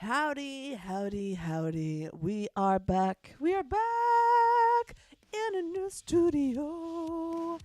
Howdy, howdy, howdy. We are back. We are back in a new studio.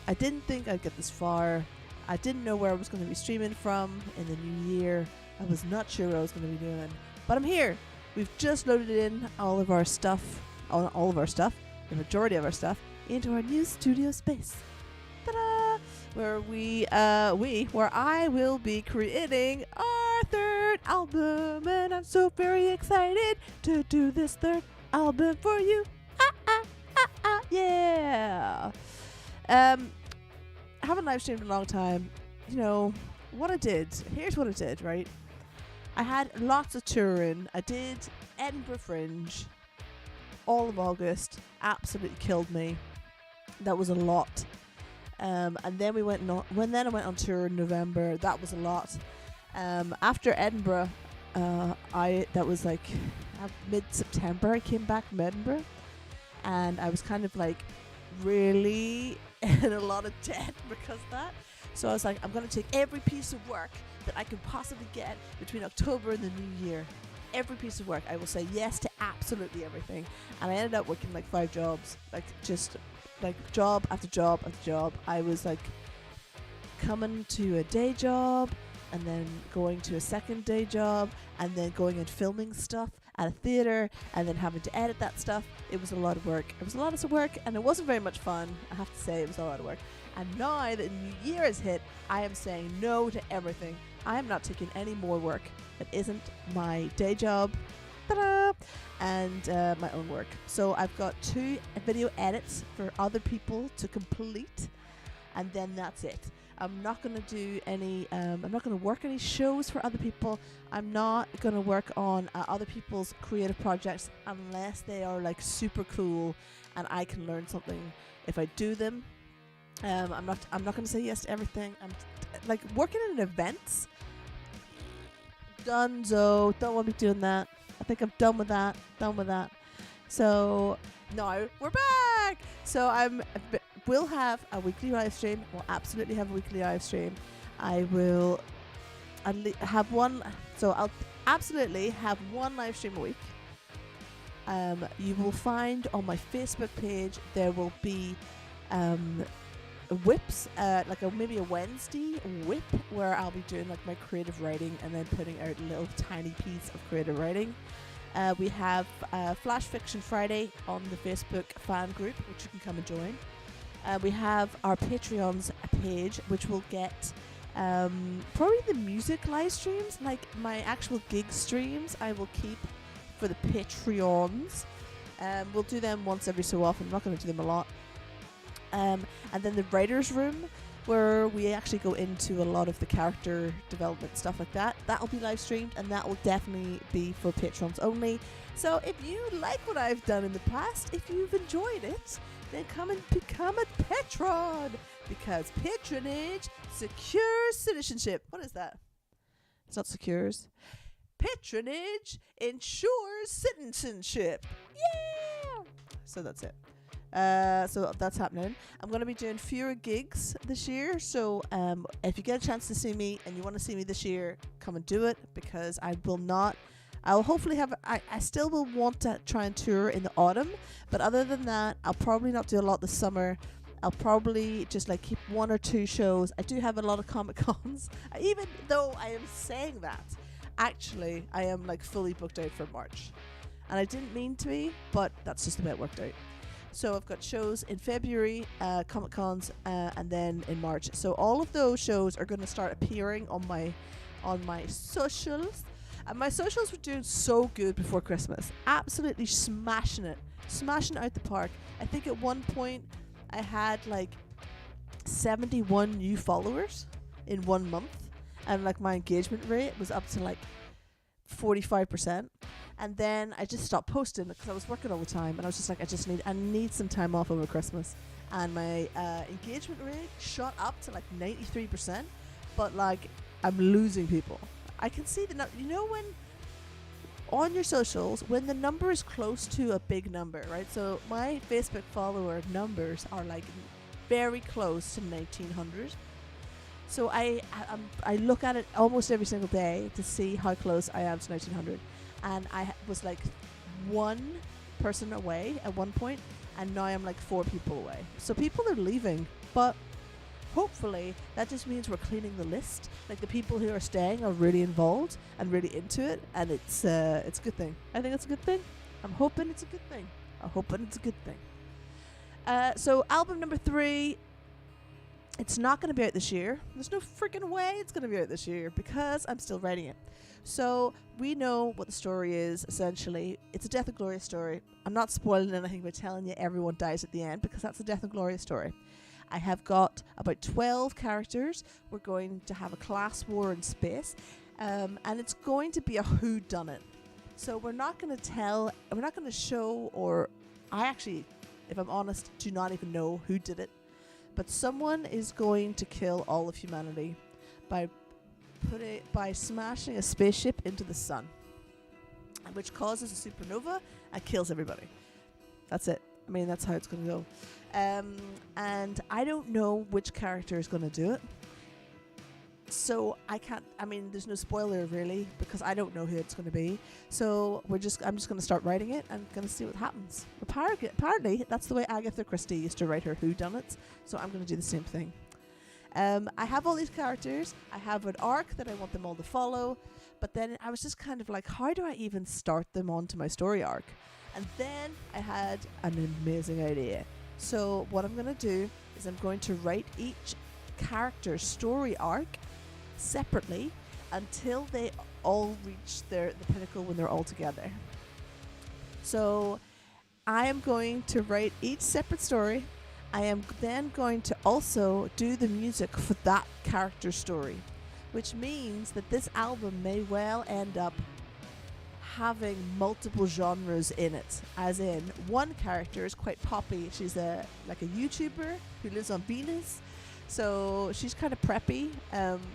I didn't think I'd get this far. I didn't know where I was going to be streaming from in the new year. I was not sure what I was going to be doing. But I'm here. We've just loaded in all of our stuff, the majority of our stuff, into our new studio space. Ta-da! Where I will be creating our third album, and I'm so very excited to do this third album for you. Yeah. Haven't live streamed in a long time. You know what I did. Here's what I did. Right, I had lots of touring. I did Edinburgh Fringe, all of August. Absolutely killed me. That was a lot. And then I went on tour in November. That was a lot. After Edinburgh, that was like mid-September. I came back from Edinburgh, and I was kind of like really in a lot of debt because of that. So I was like, I'm gonna take every piece of work that I could possibly get between October and the new year. Every piece of work. I will say yes to absolutely everything. And I ended up working like 5 jobs, like just like job after job after job. I was like coming to a day job and then going to a second day job and then going and filming stuff at a theatre and then having to edit that stuff. It was a lot of work. It was a lot of work, and it wasn't very much fun. I have to say, it was a lot of work. And now that the new year has hit, I am saying no to everything. I am not taking any more work that isn't my day job. Ta-da! And my own work. So I've got 2 video edits for other people to complete, and then that's it. I'm not going to do any, I'm not going to work any shows for other people. I'm not going to work on other people's creative projects unless they are like super cool and I can learn something if I do them. I'm not going to say yes to everything. I'm like working in events. Donezo. Don't want to be doing that. I think I'm done with that. So now we're back. So we'll have a weekly live stream. We'll absolutely have a weekly live stream. I will have one. So I'll absolutely have one live stream a week. You will find on my Facebook page there will be whips, maybe a Wednesday whip where I'll be doing like my creative writing and then putting out a little tiny piece of creative writing. We have Flash Fiction Friday on the Facebook fan group, which you can come and join. We have our Patreons page, which will get probably the music live streams, like my actual gig streams I will keep for the Patreons. We'll do them once every so often. I'm not going to do them a lot. And then the writer's room, where we actually go into a lot of the character development stuff like that. That'll be live streamed, and that will definitely be for patrons only. So if you like what I've done in the past, if you've enjoyed it, then come and become a patron, because patronage secures citizenship. What is that? It's not secures. Patronage ensures citizenship. Yeah! So that's it. So that's happening. I'm going to be doing fewer gigs this year. So if you get a chance to see me and you want to see me this year, come and do it, because I'll hopefully have, I still will want to try and tour in the autumn. But other than that, I'll probably not do a lot this summer. I'll probably just like keep 1 or 2 shows. I do have a lot of Comic Cons. Even though I am saying that, actually, I am like fully booked out for March. And I didn't mean to be, but that's just about worked out. So I've got shows in February, Comic Cons, and then in March. So all of those shows are going to start appearing on my socials. And my socials were doing so good before Christmas. Absolutely smashing it out the park. I think at one point I had like 71 new followers in 1 month. And like my engagement rate was up to like 45%. And then I just stopped posting because I was working all the time, and I was just like, I need some time off over Christmas. And my engagement rate shot up to like 93%, but like I'm losing people. I can see when on your socials, when the number is close to a big number, right? So my Facebook follower numbers are like very close to 1900. So I look at it almost every single day to see how close I am to 1900, and was like one person away at one point, and now I'm like 4 people away. So people are leaving, but hopefully that just means we're cleaning the list. Like the people who are staying are really involved and really into it, and it's a good thing. I think it's a good thing. I'm hoping it's a good thing. So album number 3, it's not going to be out this year. There's no freaking way it's going to be out this year because I'm still writing it. So we know what the story is, essentially. It's a Death and Gloria story. I'm not spoiling anything by telling you everyone dies at the end because that's a Death and Gloria story. I have got about 12 characters. We're going to have a class war in space. And it's going to be a whodunit. So we're not going to show, or I actually, if I'm honest, do not even know who did it. But someone is going to kill all of humanity by smashing a spaceship into the sun, which causes a supernova and kills everybody. That's it. I mean, that's how it's going to go. And I don't know which character is going to do it. So there's no spoiler really because I don't know who it's going to be. So I'm just going to start writing it and going to see what happens. Apparently, that's the way Agatha Christie used to write her whodunits. So I'm going to do the same thing. I have all these characters. I have an arc that I want them all to follow. But then I was just kind of like, how do I even start them onto my story arc? And then I had an amazing idea. So what I'm going to do is I'm going to write each character's story arc separately until they all reach the pinnacle when they're all together. So I am going to write each separate story. I am then going to also do the music for that character's story, which means that this album may well end up having multiple genres in it. As in, one character is quite poppy. She's like a YouTuber who lives on Venus. So she's kind of preppy,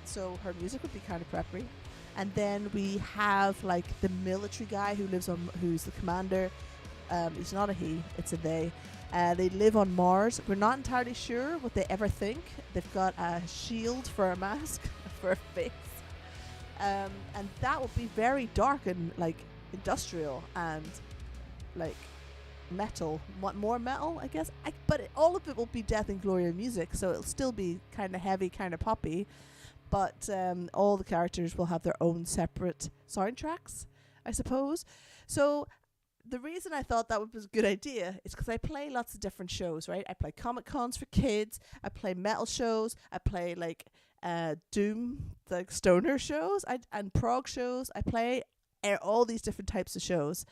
so her music would be kind of preppy. And then we have like the military guy who's the commander. It's not a he, it's a they. They live on Mars. We're not entirely sure what they ever think. They've got a shield for a mask, for a face. And that would be very dark and like industrial and like metal, more metal, I guess. But all of it will be Death and Gloria music, so it'll still be kind of heavy, kind of poppy. But all the characters will have their own separate soundtracks, I suppose. So the reason I thought that was a good idea is because I play lots of different shows, right? I play Comic Cons for kids. I play metal shows. I play like Doom, like stoner shows, and prog shows. I play all these different types of shows.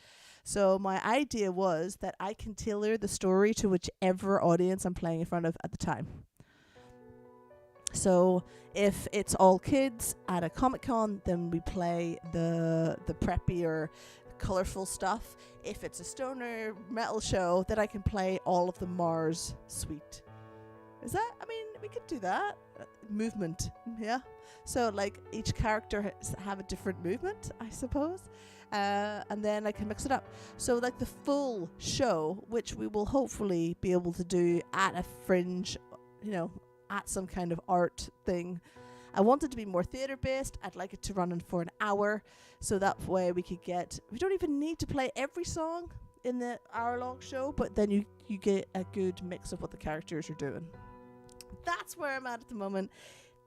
So my idea was that I can tailor the story to whichever audience I'm playing in front of at the time. So if it's all kids at a Comic-Con, then we play the preppier, colorful stuff. If it's a stoner metal show, then I can play all of the Mars suite. We could do that. Movement, yeah. So like each character have a different movement, I suppose. And then I can mix it up. So like the full show, which we will hopefully be able to do at a fringe, at some kind of art thing. I want it to be more theatre based. I'd like it to run for an hour. So that way we don't even need to play every song in the hour-long show, but then you get a good mix of what the characters are doing. That's where I'm at the moment.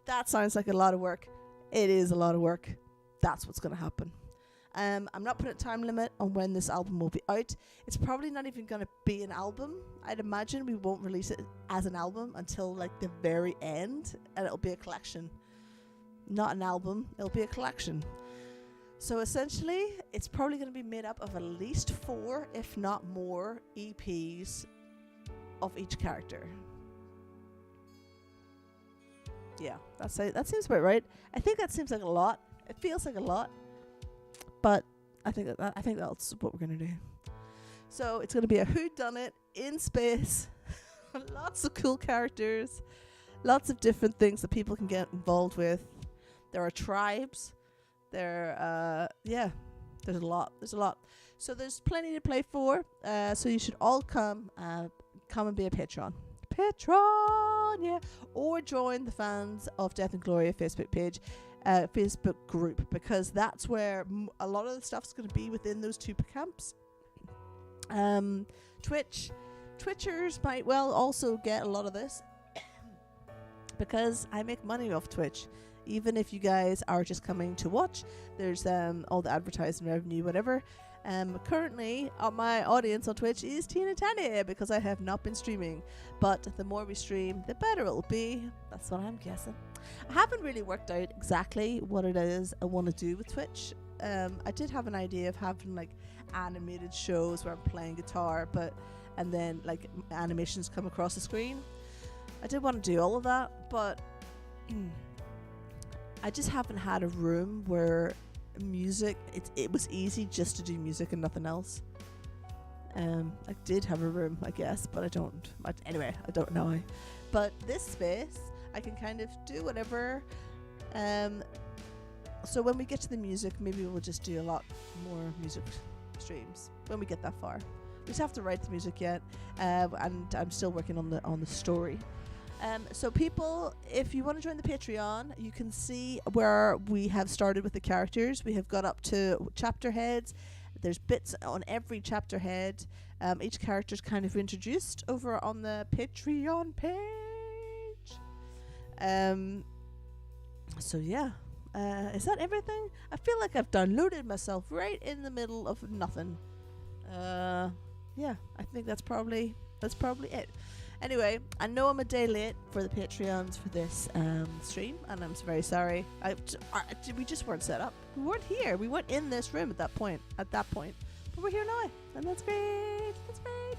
That sounds like a lot of work. It is a lot of work. That's what's going to happen. I'm not putting a time limit on when this album will be out. It's probably not even going to be an album. I'd imagine we won't release it as an album until like the very end, and it'll be a collection. Not an album, it'll be a collection. So essentially, it's probably going to be made up of at least 4, if not more, EPs of each character. Yeah, that seems about right. I think that seems like a lot. It feels like a lot, but I think that's what we're gonna do. So it's gonna be a whodunit in space, lots of cool characters, lots of different things that people can get involved with. There are tribes. There's a lot. So there's plenty to play for. So you should all come and be a patron. on, yeah. Or join the Fans of Death and Gloria Facebook page, Facebook group, because that's where a lot of the stuff's going to be within those two camps. Twitchers might well also get a lot of this because I make money off Twitch. Even if you guys are just coming to watch, there's all the advertising revenue, whatever. Currently, my audience on Twitch is teeny tiny because I have not been streaming. But the more we stream, the better it'll be. That's what I'm guessing. I haven't really worked out exactly what it is I want to do with Twitch. I did have an idea of having like animated shows where I'm playing guitar, and then like animations come across the screen. I did want to do all of that, but I just haven't had a room where music, it was easy just to do music and nothing else. I did have a room, I guess, but I don't know. But this space, I can kind of do whatever. So when we get to the music, maybe we'll just do a lot more music streams when we get that far. We just have to write the music yet, and I'm still working on the story. So people, if you want to join the Patreon, you can see where we have started with the characters. We have got up to chapter heads. There's bits on every chapter head. Each character's kind of introduced over on the Patreon page. So yeah, is that everything? I feel like I've downloaded myself right in the middle of nothing. Yeah, I think that's probably it. Anyway, I know I'm a day late for the Patreons for this stream, and I'm very sorry. We just weren't set up. We weren't here. We weren't in this room at that point. But we're here now, and that's great. That's great.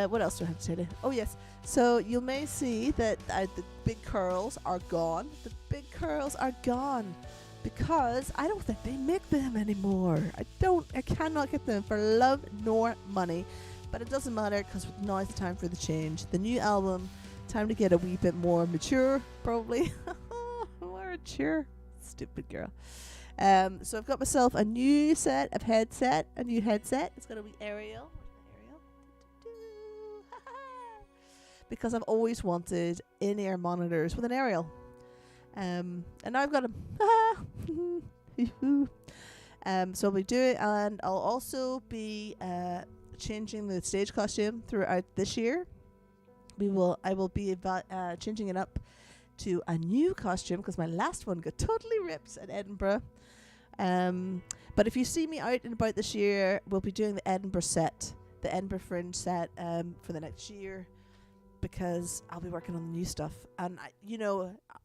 What else do I have to tell you? Oh yes. So you may see that the big curls are gone. The big curls are gone because I don't think they make them anymore. I cannot get them for love nor money. But it doesn't matter because now is the time for the change. The new album, time to get a wee bit more mature, probably. More mature. Stupid girl. So I've got myself a new set of headset. A new headset. It's going to be Ariel. Where's my Ariel? Because I've always wanted in-ear monitors with an Ariel. And now I've got them. So we do it, and I'll also be changing the stage costume throughout this year. I will be changing it up to a new costume because my last one got totally ripped at Edinburgh. But if you see me out and about this year, we'll be doing the Edinburgh Fringe set for the next year, because I'll be working on the new stuff. And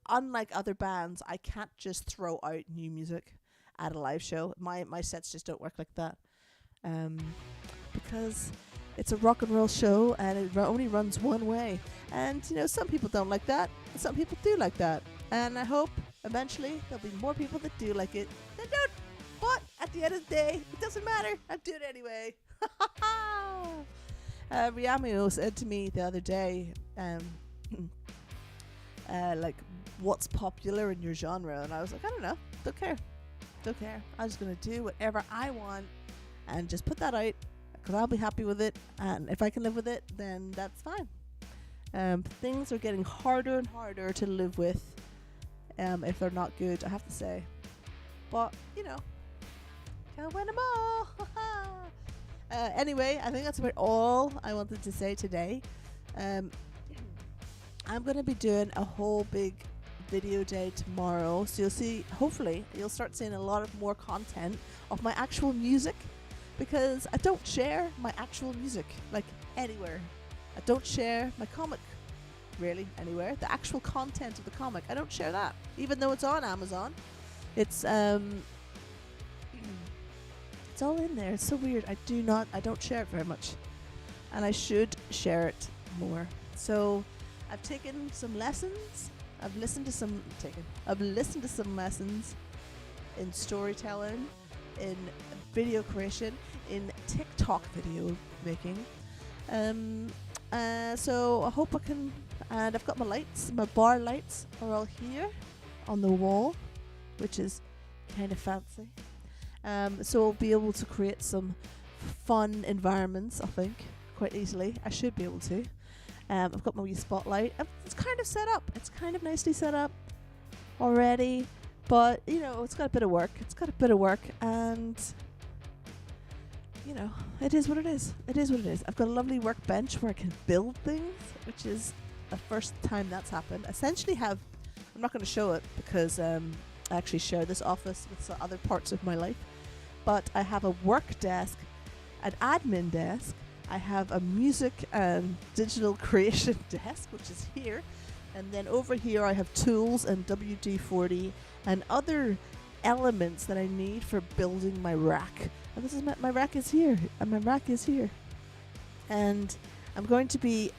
unlike other bands, I can't just throw out new music at a live show. My sets just don't work like that. Because it's a rock and roll show and it only runs one way. And, some people don't like that. And some people do like that. And I hope eventually there'll be more people that do like it than don't. But at the end of the day, it doesn't matter. I'll do it anyway. Riamio said to me the other day, like, what's popular in your genre? And I was like, I don't know. Don't care. I'm just going to do whatever I want and just put that out. Because I'll be happy with it, and if I can live with it, then that's fine. Things are getting harder and harder to live with if they're not good, I have to say. But, can't win them all. Anyway, I think that's about all I wanted to say today. I'm going to be doing a whole big video day tomorrow, so hopefully you'll start seeing a lot of more content of my actual music. Because I don't share my actual music, like, anywhere. I don't share my comic, really, anywhere. The actual content of the comic, I don't share that. Even though it's on Amazon. It's all in there. It's so weird. I don't share it very much. And I should share it more. So, I've taken some lessons. I've listened to some lessons in storytelling, in video creation, in TikTok video making. So I hope I can, and I've got my bar lights are all here on the wall, which is kind of fancy. So I'll be able to create some fun environments, I think, quite easily. I should be able to. I've got my wee spotlight. It's kind of set up. It's kind of nicely set up already. But, you know, it's got a bit of work. It's got a bit of work. And, you know, it is what it is. It is what it is. I've got a lovely workbench where I can build things, which is the first time that's happened. I essentially have, I'm not going to show it because I actually share this office with some other parts of my life. But I have a work desk, an admin desk. I have a music and digital creation desk, which is here. And then over here I have tools and WD-40 and other elements that I need for building my rack. And this is my rack is here. And my rack is here. And I'm going to be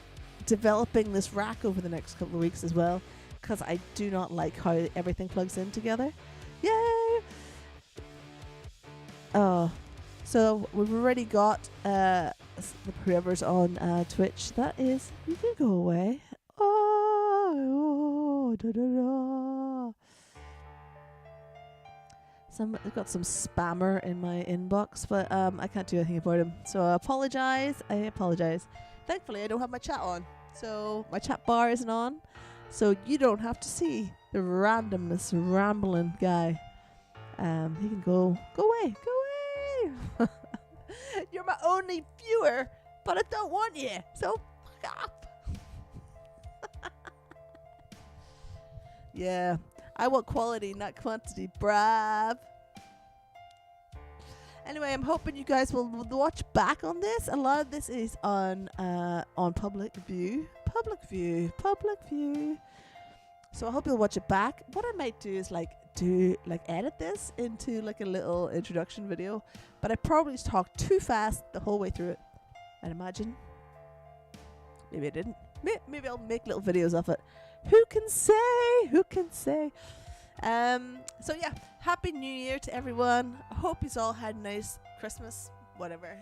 developing this rack over the next couple of weeks as well, because I do not like how everything plugs in together. Yay! Oh, so we've already got whoever's on Twitch. That is, you can go away. Oh, da, da, da. I've got some spammer in my inbox, but I can't do anything about him. So I apologize. Thankfully, I don't have my chat on, so my chat bar isn't on, so you don't have to see the randomness rambling guy. He can go away. You're my only viewer, but I don't want you, so fuck off. Yeah, I want quality, not quantity, bruv. Anyway, I'm hoping you guys will watch back on this. A lot of this is on public view. So I hope you'll watch it back. What I might do is edit this into like a little introduction video, but I probably talked too fast the whole way through it, I'd imagine. Maybe I didn't. Maybe I'll make little videos of it. Who can say? So yeah, Happy New Year to everyone. I hope you all had a nice Christmas, whatever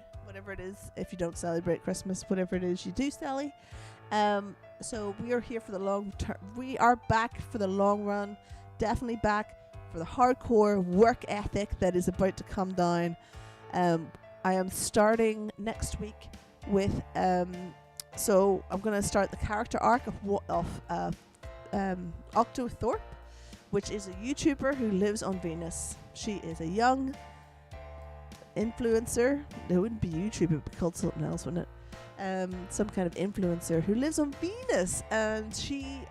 it is. If you don't celebrate Christmas, whatever it is you do, Sally. So we are here for the long term. We are back for the long run. Definitely back for the hardcore work ethic that is about to come down. I am starting next week with so I'm going to start the character arc of Octo Thorpe, which is a YouTuber who lives on Venus. She is a young influencer. It wouldn't be YouTube, it would be called something else, wouldn't it? Some kind of influencer who lives on Venus, and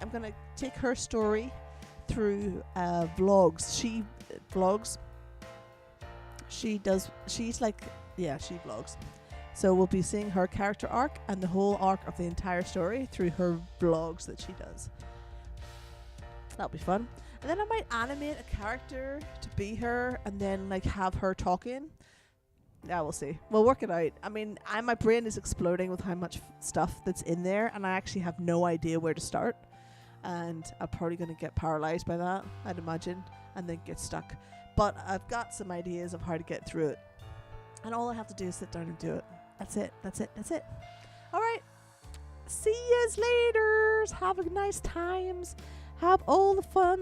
I'm going to take her story through vlogs. She vlogs. She vlogs. So we'll be seeing her character arc and the whole arc of the entire story through her vlogs that she does. That'll be fun. And then I might animate a character to be her and then like have her talking. Yeah, we'll see. We'll work it out. I mean, my brain is exploding with how much stuff that's in there, and I actually have no idea where to start. And I'm probably going to get paralyzed by that, I'd imagine, and then get stuck. But I've got some ideas of how to get through it. And all I have to do is sit down and do it. That's it. All right. See yous later. Have a nice times. Have all the fun.